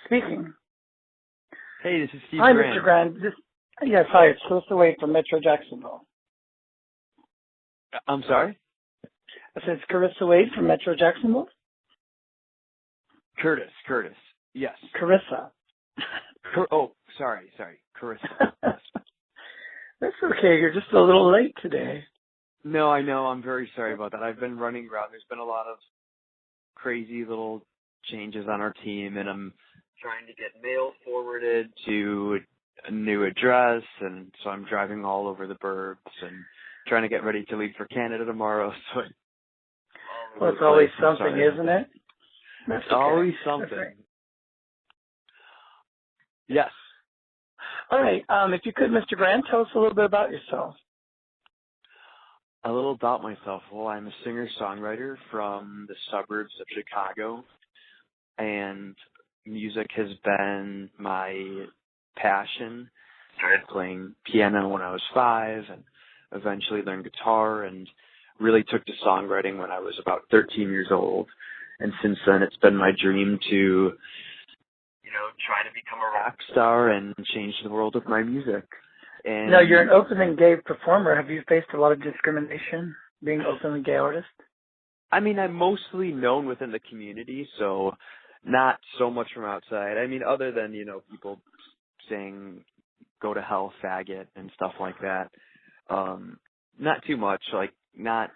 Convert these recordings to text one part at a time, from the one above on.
Speaking. Hey, this is Steve Hi, Grant. Mr. Grant. Yes, hi. It's Karrissa Wade from Metro Jacksonville. I'm sorry? I said it's Karrissa Wade from Metro Jacksonville. Curtis. Yes. Karrissa. Sorry. Karrissa. That's okay. You're just a little late today. No, I know. I'm very sorry about that. I've been running around. There's been a lot of crazy little changes on our team, and I'm trying to get mail forwarded to a new address, and so I'm driving all over the burbs and trying to get ready to leave for Canada tomorrow. So Well, it's always something, isn't it? That's It's always something. Right. Yes. All right. If you could, Mr. Grant, tell us a little bit about yourself. A little about myself. Well, I'm a singer-songwriter from the suburbs of Chicago, and music has been my passion. Started playing piano when I was 5 and eventually learned guitar and really took to songwriting when I was about 13 years old. And since then, it's been my dream to, try to become a rock star and change the world with my music. And now, you're an openly gay performer. Have you faced a lot of discrimination being an openly gay artist? I mean, I'm mostly known within the community, so not so much from outside. I mean, other than, people saying, go to hell, faggot, and stuff like that. Not too much, not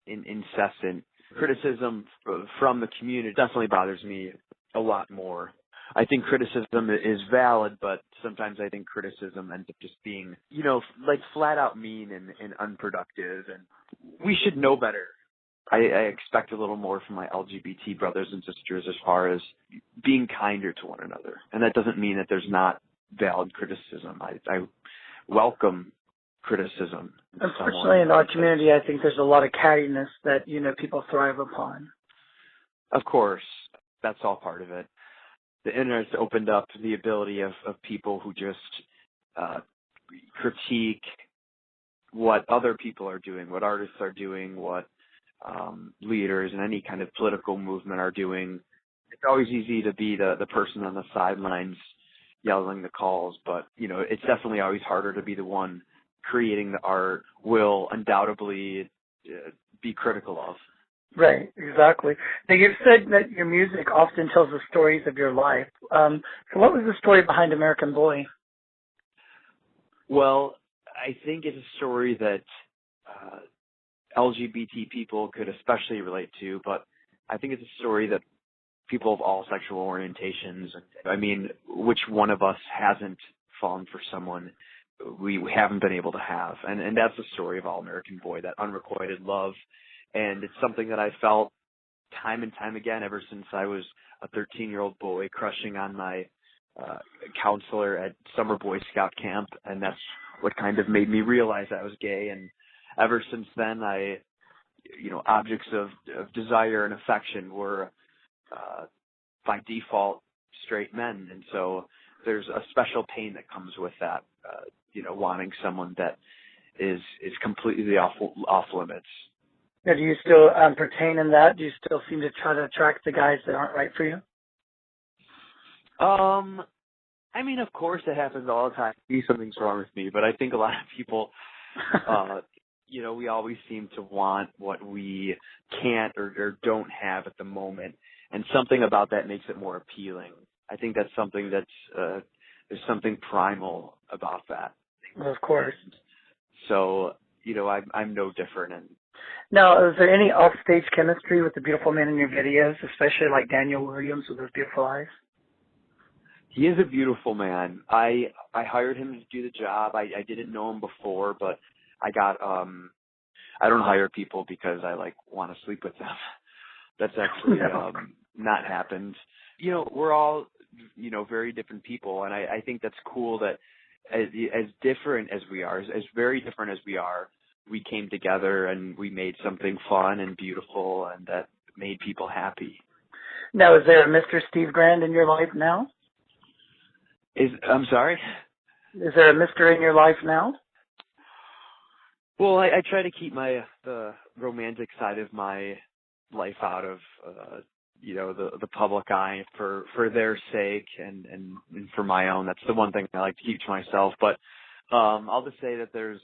incessant criticism from the community. Definitely bothers me a lot more. I think criticism is valid, but sometimes I think criticism ends up just being, flat out mean and unproductive, and we should know better. I expect a little more from my LGBT brothers and sisters as far as being kinder to one another. And that doesn't mean that there's not valid criticism. I welcome criticism. Unfortunately, in our community, I think there's a lot of cattiness that, people thrive upon. Of course, that's all part of it. The internet's opened up the ability of people who just critique what other people are doing, what artists are doing, what leaders in any kind of political movement are doing. It's always easy to be the person on the sidelines yelling the calls, but, it's definitely always harder to be the one creating the art, will undoubtedly be critical of. Right, exactly. Now, you've said that your music often tells the stories of your life. So what was the story behind American Boy? Well, I think it's a story that LGBT people could especially relate to, but I think it's a story that people of all sexual orientations, I mean, which one of us hasn't fallen for someone we haven't been able to have? And that's the story of All American Boy, that unrequited love. And it's something that I felt time and time again ever since I was a 13-year-old boy crushing on my counselor at summer Boy Scout camp. And that's what kind of made me realize I was gay. And ever since then, objects of desire and affection were, by default, straight men. And so there's a special pain that comes with that, wanting someone that is completely off limits. Now, do you still pertain in that? Do you still seem to try to attract the guys that aren't right for you? I mean, of course it happens all the time. Something's wrong with me, but I think a lot of people, we always seem to want what we can't or don't have at the moment, and something about that makes it more appealing. I think that's something that's there's something primal about that. Well, of course. So, I'm no different. And now, is there any off-stage chemistry with the beautiful men in your videos, especially like Daniel Williams with those beautiful eyes? He is a beautiful man. I hired him to do the job. I didn't know him before, but I got I don't hire people because I want to sleep with them. That's actually not happened. We're all very different people, and I think that's cool that as different as we are, as very different as we are, we came together and we made something fun and beautiful and that made people happy. Now, is there a Mr. Steve Grant in your life now? I'm sorry? Is there a Mr. in your life now? Well, I try to keep the romantic side of my life out of the public eye for their sake and for my own. That's the one thing I like to keep to myself. But I'll just say that there's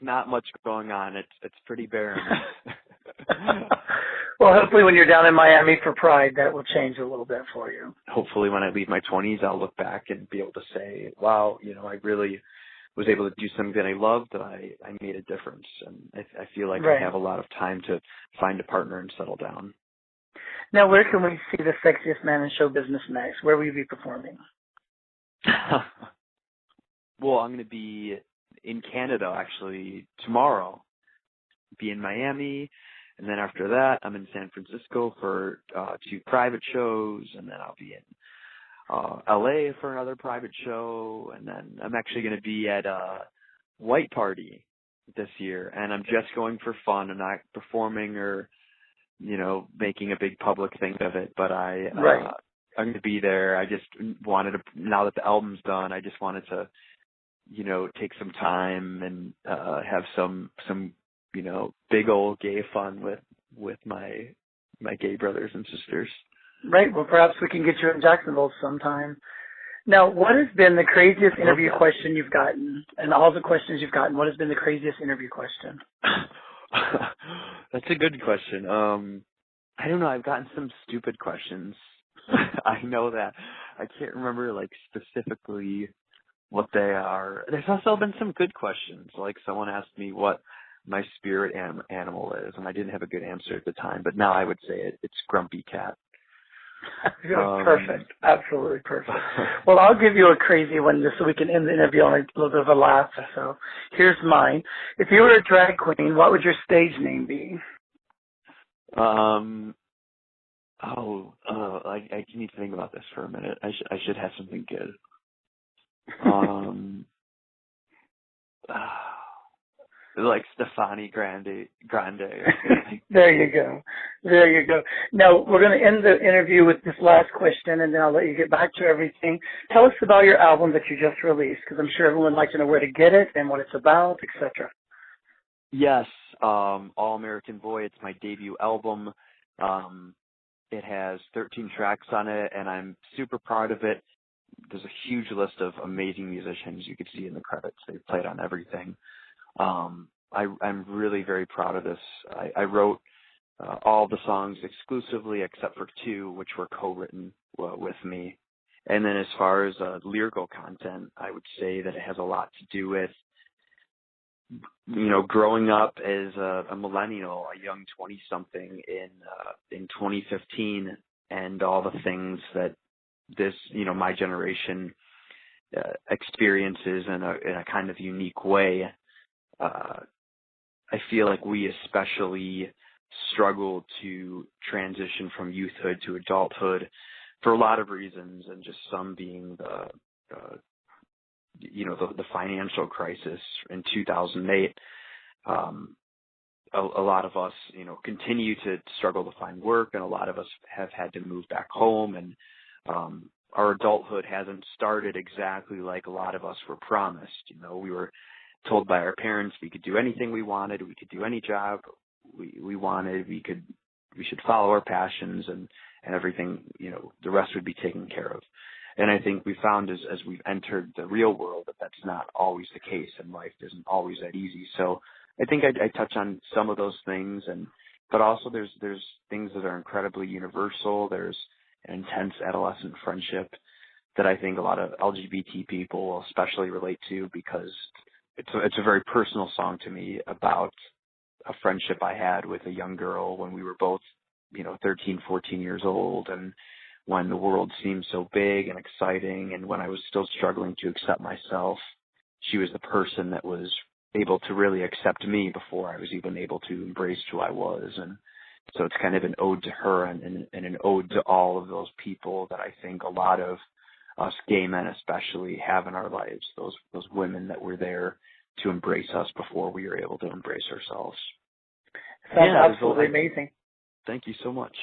not much going on. It's pretty barren. Well, hopefully when you're down in Miami for Pride, that will change a little bit for you. Hopefully when I leave my 20s, I'll look back and be able to say, wow, I really was able to do something I loved, that I made a difference. And I feel like Right. I have a lot of time to find a partner and settle down. Now, where can we see the sexiest man in show business next? Where will you be performing? Well, I'm going to be in Canada actually tomorrow. Be in Miami. And then after that, I'm in San Francisco for 2 private shows, and then I'll be in LA for another private show, and then I'm actually going to be at a White Party this year, and I'm just going for fun. I'm not performing or, making a big public thing of it, but I'm going to be there. I just wanted to, now that the album's done, I just wanted to, take some time and have some big old gay fun with my gay brothers and sisters. Right. Well, perhaps we can get you in Jacksonville sometime. Now, what has been the craziest interview question you've gotten? And all the questions you've gotten, what has been the craziest interview question? That's a good question. I don't know. I've gotten some stupid questions. I know that. I can't remember specifically what they are. There's also been some good questions. Like someone asked me what my spirit animal is, and I didn't have a good answer at the time, but now I would say it's Grumpy Cat. Perfect. Absolutely perfect. Well, I'll give you a crazy one just so we can end the interview on a little bit of a laugh. So here's mine. If you were a drag queen, what would your stage name be? I need to think about this for a minute. I should have something good. Like Stefani Grande. There you go. Now, we're going to end the interview with this last question, and then I'll let you get back to everything. Tell us about your album that you just released, because I'm sure everyone would like to know where to get it and what it's about, etc. Yes, All American Boy. It's my debut album. It has 13 tracks on it, and I'm super proud of it. There's a huge list of amazing musicians you could see in the credits. They've played on everything. I'm really very proud of this. I wrote all the songs exclusively except for 2, which were co-written with me. And then as far as lyrical content, I would say that it has a lot to do with, growing up as a millennial, a young 20-something in 2015, and all the things that this, my generation experiences in a kind of unique way. I feel like we especially struggle to transition from youthhood to adulthood for a lot of reasons, and just some being the financial crisis in 2008. A lot of us, continue to struggle to find work, and a lot of us have had to move back home, and our adulthood hasn't started exactly like a lot of us were promised. We were told by our parents we could do anything we wanted, we could do any job we wanted, we should follow our passions, and everything, the rest would be taken care of. And I think we found as we've entered the real world that that's not always the case, and life isn't always that easy. So I think I touch on some of those things, but also there's things that are incredibly universal. There's an intense adolescent friendship that I think a lot of LGBT people will especially relate to, because it's a very personal song to me about a friendship I had with a young girl when we were both, 13, 14 years old, and when the world seemed so big and exciting, and when I was still struggling to accept myself, she was the person that was able to really accept me before I was even able to embrace who I was. And so it's kind of an ode to her and an ode to all of those people that I think a lot of us gay men especially have in our lives, those women that were there to embrace us before we were able to embrace ourselves. Sounds absolutely amazing. Thank you so much.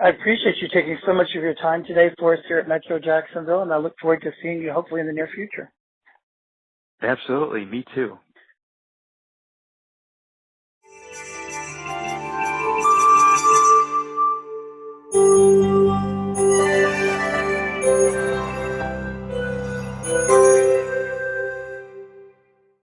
I appreciate you taking so much of your time today for us here at Metro Jacksonville, and I look forward to seeing you hopefully in the near future. Absolutely. Me too.